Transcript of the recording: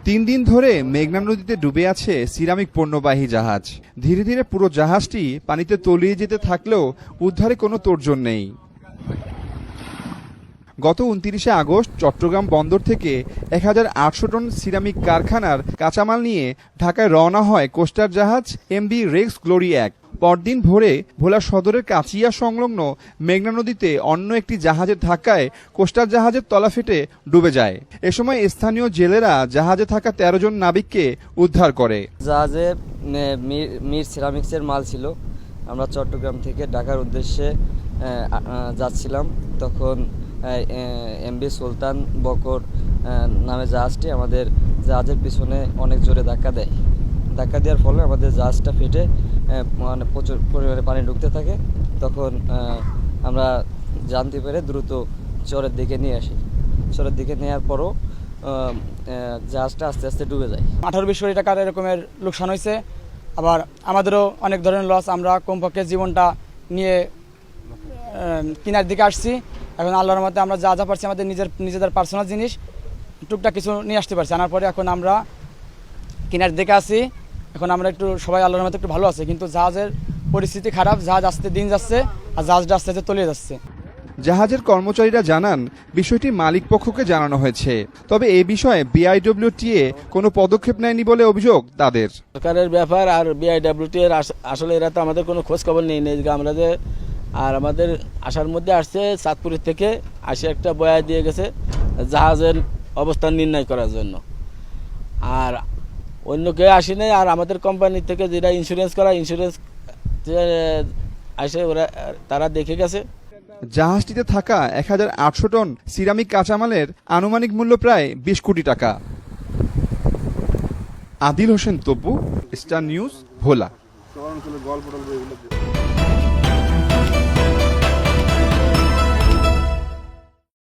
তিন দিন ধরে মেঘনা নদীতে ডুবে আছে সিরামিক পণ্যবাহী জাহাজ। ধীরে ধীরে পুরো জাহাজটি পানিতে তলিয়ে যেতে থাকলেও উদ্ধারে কোনো তোড়জোড় নেই। গত 29 আগস্ট চট্টগ্রাম বন্দর থেকে 1800 টন সিরামিক কারখানার কাঁচামাল নিয়ে ঢাকায় রওনা হয় কোস্টার জাহাজ এমভি রেক্স গ্লোরি 1। পরদিন ভোরে ভোলা সদরের কাচিয়া সংলগ্ন মেঘনা নদীতে অন্য একটি জাহাজের ধাক্কায় কোস্টার জাহাজের তলা ফেটে ডুবে যায়। এ সময় স্থানীয় জেলেরা জাহাজে থাকা 13 জন নাবিককে উদ্ধার করে। জাহাজে মির সিরামিক্সের মাল ছিল। আমরা চট্টগ্রাম থেকে ঢাকার উদ্দেশ্যে যাচ্ছিলাম, তখন এমভি সুলতান বকর নামে জাহাজটি আমাদের জাহাজের পিছনে অনেক জোরে ধাক্কা দেয়। ধাক্কা দেওয়ার ফলে আমাদের জাহাজটা ফেটে মানে প্রচুর পরিমাণে পানি ঢুকতে থাকে। তখন আমরা জানতে পেরে দ্রুত চরের দিকে নিয়ে আসি। চরের দিকে নেওয়ার পরও জাহাজটা আস্তে আস্তে ডুবে যায়। 18-20 কোটি টাকার এরকমের লোকসান হয়েছে। আবার আমাদেরও অনেক ধরনের লস। আমরা কমপক্ষে জীবনটা নিয়ে কিনার দিকে আসছি। এখন আল্লাহর রহমতে আমরা যা পারছি আমাদের নিজেদের পার্সোনাল জিনিস টুকটাক কিছু নিয়ে আসতে পারছি। আনার পরে এখন আমরা কিনার দিকে আছি। এখন আমরা একটু সবাই আল্লাহর রহমতে একটু ভালো আছে, কিন্তু জাহাজের পরিস্থিতি খারাপ। জাহাজ আস্তে দিন যাচ্ছে আর জাহাজটা আস্তে আস্তে তলিয়ে যাচ্ছে। জাহাজের কর্মচারীরা জানান বিষয়টি মালিক পক্ষকে জানানো হয়েছে, তবে এই বিষয়ে বিআইডব্লিউটিএ কোনো পদক্ষেপ নেয়নি বলে অভিযোগ তাদের। সরকারের ব্যাপার আর বিআইডব্লিউটি এর আসলে এরা তো আমাদের কোনো খোঁজ খবর নেই। আমরা যে আর আমাদের আসার মধ্যে আসছে চাঁদপুরের থেকে একটা বয়া দিয়ে গেছে জাহাজের অবস্থান নির্ণয় করার জন্য, আর অন্য কেউ আসে নাই। আর আমাদের কোম্পানি থেকে যেটা ইন্স্যুরেন্স করা, ইন্স্যুরেন্স আসে ওরা তারা দেখে গেছে। জাহাজটিতে থাকা 1800 টন সিরামিক কাঁচামালের আনুমানিক মূল্য প্রায় 20 কোটি টাকা। আদিল হোসেন তপু, স্টার নিউজ, ভোলা।